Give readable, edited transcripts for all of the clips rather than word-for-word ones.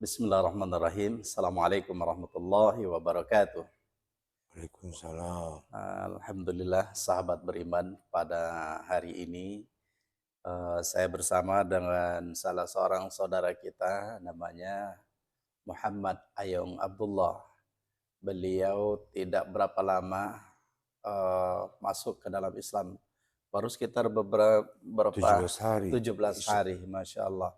Bismillahirrahmanirrahim. Assalamualaikum warahmatullahi wabarakatuh. Waalaikumsalam. Alhamdulillah, sahabat beriman, pada hari ini saya bersama dengan salah seorang saudara kita namanya Muhammad Ayong Abdullah. Beliau tidak berapa lama masuk ke dalam Islam. Baru sekitar beberapa 17 hari. 17 hari, Masya Allah.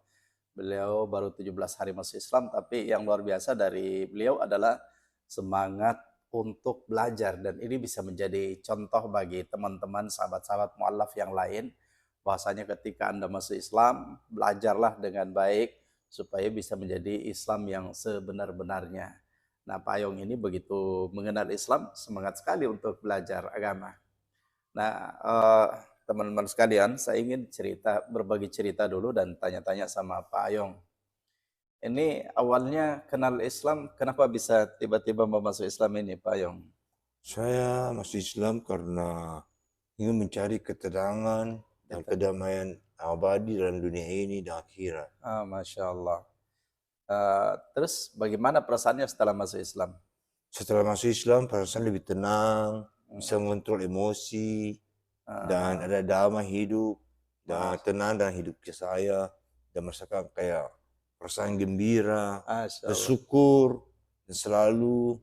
Beliau baru 17 hari masuk Islam, tapi yang luar biasa dari beliau adalah semangat untuk belajar, dan ini bisa menjadi contoh bagi teman-teman sahabat-sahabat mualaf yang lain, bahwasanya ketika Anda masuk Islam, belajarlah dengan baik supaya bisa menjadi Islam yang sebenar-benarnya. Nah, Pak Ayong ini begitu mengenal Islam, semangat sekali untuk belajar agama. Nah, teman-teman sekalian, saya ingin berbagi cerita dulu dan tanya-tanya sama Pak Ayong. Ini awalnya kenal Islam, kenapa bisa tiba-tiba mau masuk Islam ini, Pak Ayong? Saya masuk Islam karena ingin mencari ketenangan dan kedamaian abadi dalam dunia ini dan akhirat. Masya Allah. Terus bagaimana perasaannya setelah masuk Islam? Setelah masuk Islam, perasaan lebih tenang, bisa mengontrol emosi, dan ada damai hidup, dan tenang dalam hidup saya, dan merasakan kayak perasaan gembira, Masya Allah. bersyukur, dan selalu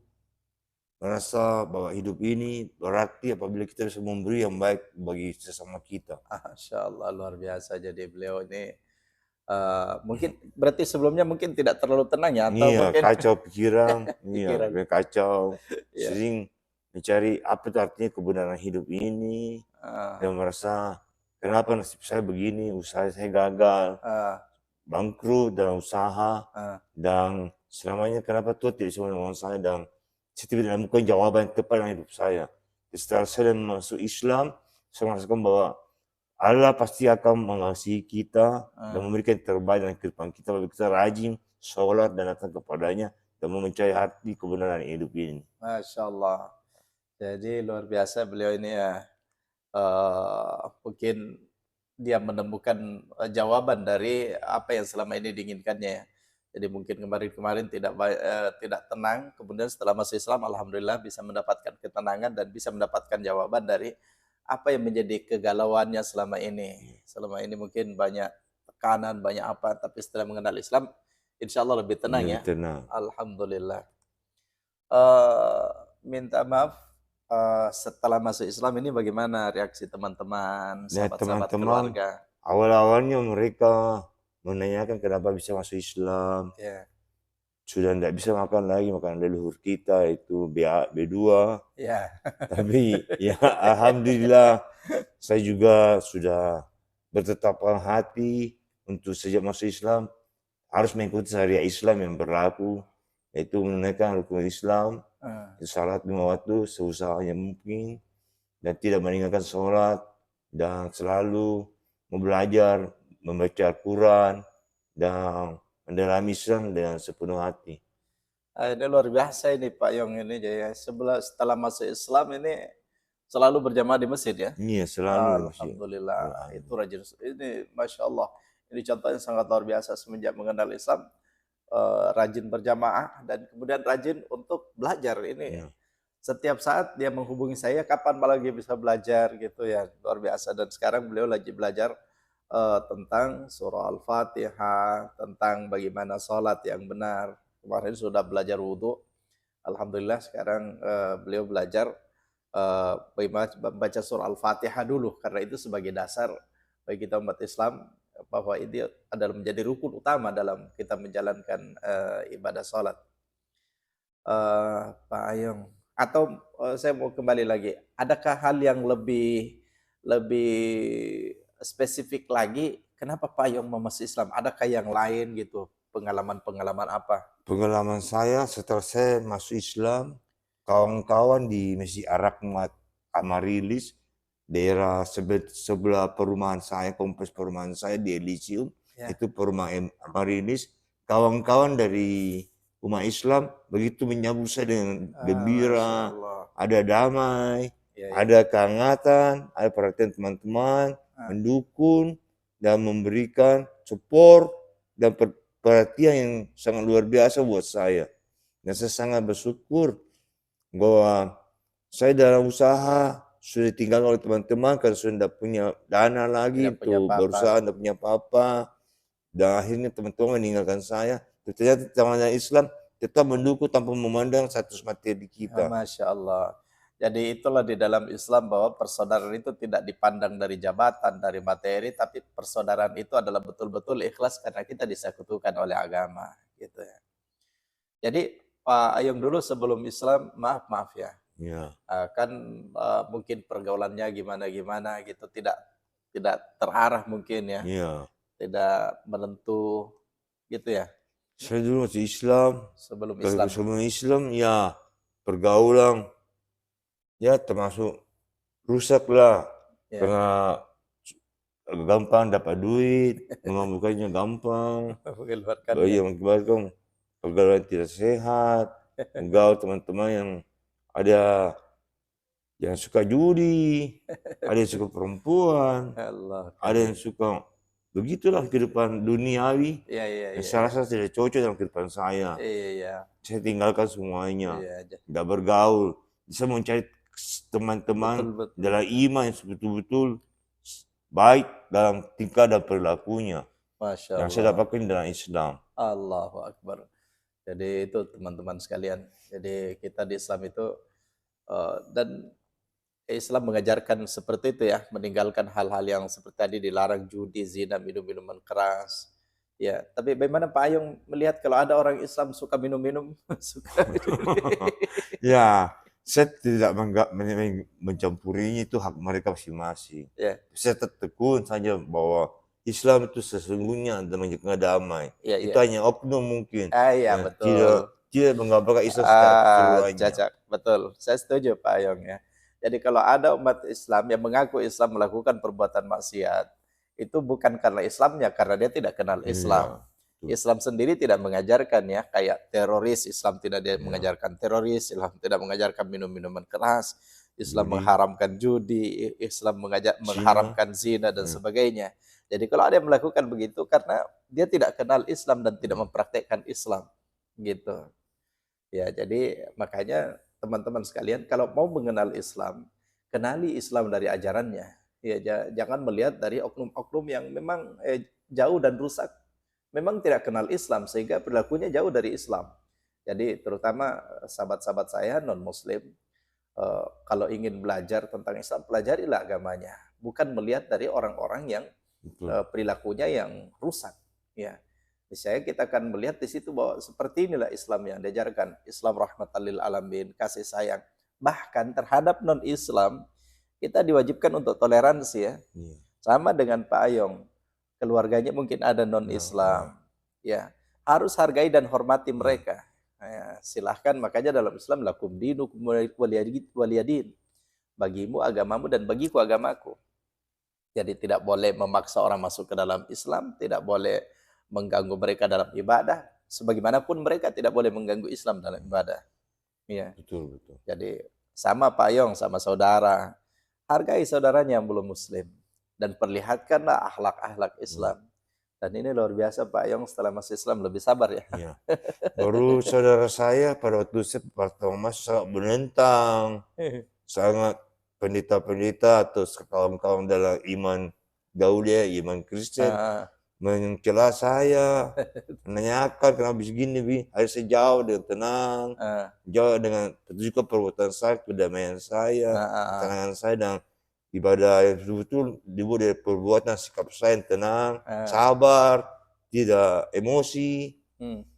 merasa bahwa hidup ini berarti apabila kita bisa memberi yang baik bagi sesama kita. Masya Allah, luar biasa. Jadi beliau ini mungkin berarti sebelumnya mungkin tidak terlalu tenang ya, atau Iya, mungkin kacau pikiran, iya, pikiran. kacau, Ya. sering mencari apa itu artinya kebenaran hidup ini, dan merasa kenapa nasib saya begini, usaha saya gagal, bangkrut dalam usaha, dan selamanya kenapa Tuhan tidak bisa menolong saya, dan saya tidak menemukan jawaban yang tepat dalam hidup saya. Setelah saya masuk Islam, saya merasakan bahwa Allah pasti akan mengasihi kita dan memberikan yang terbaik dalam kehidupan kita kalau kita rajin sholat dan datang kepadanya dan mencari hati kebenaran hidup ini. Masya Allah. Jadi luar biasa beliau ini ya. Mungkin dia menemukan jawaban dari apa yang selama ini diinginkannya ya. Jadi mungkin kemarin-kemarin tidak tenang, kemudian setelah masuk Islam, alhamdulillah bisa mendapatkan ketenangan dan bisa mendapatkan jawaban dari apa yang menjadi kegalauannya selama ini. Selama ini mungkin banyak tekanan, banyak apa, tapi setelah mengenal Islam, insya Allah lebih tenang Lebih ya. tenang. Alhamdulillah. Minta maaf, setelah masuk Islam ini bagaimana reaksi teman-teman, Nah, sahabat-sahabat teman-teman keluarga? awal-awalnya mereka menanyakan kenapa bisa masuk Islam. Ya, Sudah tidak bisa makan lagi makanan leluhur kita itu B2. ya. Tapi ya alhamdulillah saya juga sudah bertetapkan hati untuk sejak masuk Islam harus mengikuti syariat Islam yang berlaku, yaitu menunaikan rukun Islam, salat 5 waktu seusaha yang mungkin, dan tidak meninggalkan sholat, dan selalu belajar membaca Al-Quran dan mendalami Islam dengan sepenuh hati. Ini luar biasa ini Pak Yong ini, jadi setelah masuk Islam ini selalu berjamaah di masjid ya? Iya, selalu masih. Alhamdulillah, itu rajin. Ini Masya Allah, ini contohnya sangat luar biasa semenjak mengenal Islam, rajin berjamaah dan kemudian rajin untuk belajar. Ini setiap saat dia menghubungi saya, kapan lagi bisa belajar gitu ya, luar biasa. Dan sekarang beliau lagi belajar tentang surah Al-Fatihah, tentang bagaimana sholat yang benar. Kemarin sudah belajar wudhu, alhamdulillah sekarang beliau belajar bagaimana membaca surah Al-Fatihah dulu, karena itu sebagai dasar bagi kita umat Islam, bahwa ini adalah menjadi rukun utama dalam kita menjalankan ibadah sholat. Pak Ayong, atau saya mau kembali lagi, adakah hal yang lebih lebih spesifik lagi, kenapa Pak Ayong mau masuk Islam? Adakah yang lain gitu, pengalaman-pengalaman apa? Pengalaman saya setelah saya masuk Islam, kawan-kawan di Masjid Ar-Rahmat Amarilis, daerah sebelah perumahan saya, kompleks perumahan saya di Elysium, itu perumahan Amarilis, kawan-kawan dari umat Islam begitu menyambut saya dengan gembira, ada damai, ada kehangatan, ada perhatian teman-teman, mendukung dan memberikan support dan perhatian yang sangat luar biasa buat saya. Dan saya sangat bersyukur bahwa saya dalam usaha sudah ditinggalkan oleh teman-teman karena sudah tidak punya dana lagi untuk berusaha, tidak punya apa-apa. Dan akhirnya teman-teman meninggalkan saya. Ternyata teman-teman Islam tetap mendukung tanpa memandang status materi kita. Masya Allah. Jadi itulah di dalam Islam bahwa persaudaraan itu tidak dipandang dari jabatan, dari materi, tapi persaudaraan itu adalah betul-betul ikhlas karena kita disekutukan oleh agama, gitu ya. Jadi Pak Ayung dulu sebelum Islam, maaf ya, kan mungkin pergaulannya gimana gitu, tidak terarah mungkin ya, tidak menentu, gitu ya. Saya dulu masih Islam, sebelum Islam ya pergaulan ya termasuk rusak lah, karena gampang dapat duit, memabukkannya gampang, mengeluarkan pergaulan tidak sehat, menggaul teman-teman yang ada yang suka judi, ada yang suka perempuan, ada yang suka begitulah kehidupan duniawi. Saya rasa tidak cocok dalam kehidupan saya. Saya tinggalkan semuanya, tidak bergaul, bisa mencari teman-teman dalam iman yang betul-betul baik dalam tingkah dan perilakunya. Yang saya dapatkan dalam Islam. Allahu Akbar. Jadi itu teman-teman sekalian. Jadi kita di Islam itu dan Islam mengajarkan seperti itu ya, meninggalkan hal-hal yang seperti tadi dilarang judi, zina, minum minuman keras. Ya, tapi bagaimana Pak Ayung melihat kalau ada orang Islam suka minum-minum, suka ya, saya tidak mencampurinya, itu hak mereka masing-masing. Saya tekun saja bahwa Islam itu sesungguhnya menjaga damai. Itu hanya oknum mungkin. Betul. Tidak menggambarkan Islam secara keseluruhannya. Betul, saya setuju Pak Ayung ya. Jadi kalau ada umat Islam yang mengaku Islam melakukan perbuatan maksiat, itu bukan karena Islamnya, karena dia tidak kenal Islam. Islam sendiri tidak mengajarkan ya, kayak teroris, Islam tidak mengajarkan teroris, Islam tidak mengajarkan minum-minuman keras, Islam mengharamkan judi, Islam mengharamkan zina dan sebagainya. Jadi kalau ada yang melakukan begitu karena dia tidak kenal Islam dan tidak mempraktekkan Islam, gitu. Ya, jadi makanya teman-teman sekalian, kalau mau mengenal Islam, kenali Islam dari ajarannya. Ya, jangan melihat dari oknum-oknum yang memang jauh dan rusak. Memang tidak kenal Islam sehingga perilakunya jauh dari Islam. Jadi terutama sahabat-sahabat saya non-Muslim, kalau ingin belajar tentang Islam, pelajarilah agamanya. Bukan melihat dari orang-orang yang perilakunya yang rusak. Ya. Saya kita akan melihat di situ bahwa seperti inilah Islam yang diajarkan. Islam rahmatan lil alamin, kasih sayang. Bahkan terhadap non-Islam, kita diwajibkan untuk toleransi ya. Sama dengan Pak Ayung, keluarganya mungkin ada non-Islam. Ya, harus hargai dan hormati mereka. Ya, silahkan, makanya dalam Islam lakum dinukum waliyadin. Bagimu agamamu dan bagiku agamaku. Jadi tidak boleh memaksa orang masuk ke dalam Islam, tidak boleh mengganggu mereka dalam ibadah, sebagaimanapun mereka tidak boleh mengganggu Islam dalam ibadah. Ya. Betul. Jadi sama Pak Ayung, sama saudara, hargai saudaranya yang belum Muslim dan perlihatkanlah akhlak-akhlak Islam. Dan ini luar biasa Pak Ayung, setelah masuk Islam lebih sabar ya. Baru saudara saya pada waktu saya pertama masuk sangat menentang, sangat pendeta-pendeta atau kawan-kawan dalam iman Gaudia, iman Kristen, mencela saya, menanyakan kenapa begini, harus saya jawab dengan tenang, jawab dengan tertujukan perbuatan saya, kedamaian saya, ketenangan saya, dan ibadah yang betul-betul dibuat dari perbuatan sikap saya yang tenang, sabar, tidak emosi,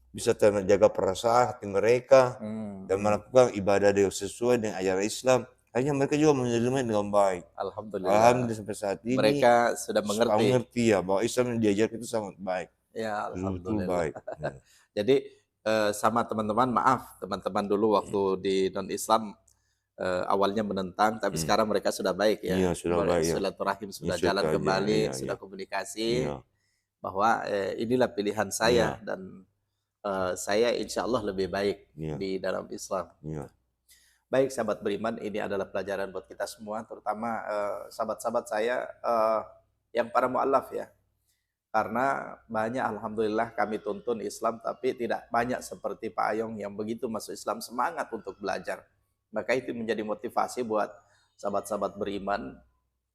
bisa jaga perasaan hati mereka, dan melakukan ibadah sesuai dengan ajaran Islam. Akhirnya mereka juga menerima dengan baik. Alhamdulillah sampai saat ini mereka sudah mengerti ya bahwa Islam yang diajarkan itu sangat baik. Ya, alhamdulillah. Baik. Jadi sama teman-teman, maaf teman-teman dulu waktu di non-Islam awalnya menentang, tapi sekarang mereka sudah baik ya. Iya, sudah baik. Silaturahim sudah jalan kembali, sudah komunikasi bahwa inilah pilihan saya dan saya insya Allah lebih baik di dalam Islam. Baik sahabat beriman, ini adalah pelajaran buat kita semua, terutama sahabat-sahabat saya yang para mu'alaf ya. Karena banyak alhamdulillah kami tuntun Islam, tapi tidak banyak seperti Pak Ayong yang begitu masuk Islam semangat untuk belajar. Maka itu menjadi motivasi buat sahabat-sahabat beriman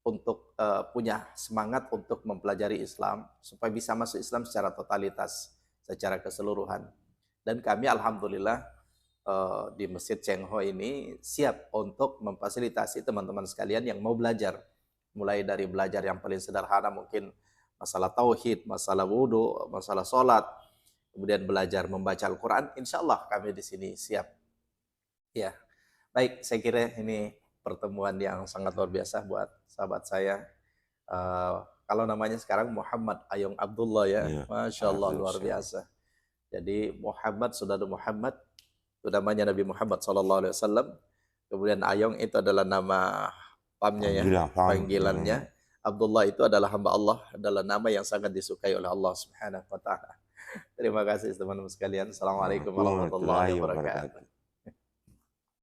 untuk punya semangat untuk mempelajari Islam supaya bisa masuk Islam secara totalitas, secara keseluruhan. Dan kami alhamdulillah di Masjid Cheng Ho ini siap untuk memfasilitasi teman-teman sekalian yang mau belajar. Mulai dari belajar yang paling sederhana mungkin masalah tauhid, masalah wudhu, masalah sholat, kemudian belajar membaca Al-Quran, insya Allah kami di sini siap. Ya, baik, saya kira ini pertemuan yang sangat luar biasa buat sahabat saya. Kalau namanya sekarang Muhammad Ayong Abdullah ya, Masya Allah luar biasa. Jadi Muhammad, saudara Muhammad, itu namanya Nabi Muhammad SAW. Kemudian Ayong itu adalah nama pamnya ya, panggilannya. Abdullah itu adalah hamba Allah, adalah nama yang sangat disukai oleh Allah Subhanahu wa Ta'ala. Terima kasih teman-teman sekalian. Assalamualaikum warahmatullahi wabarakatuh.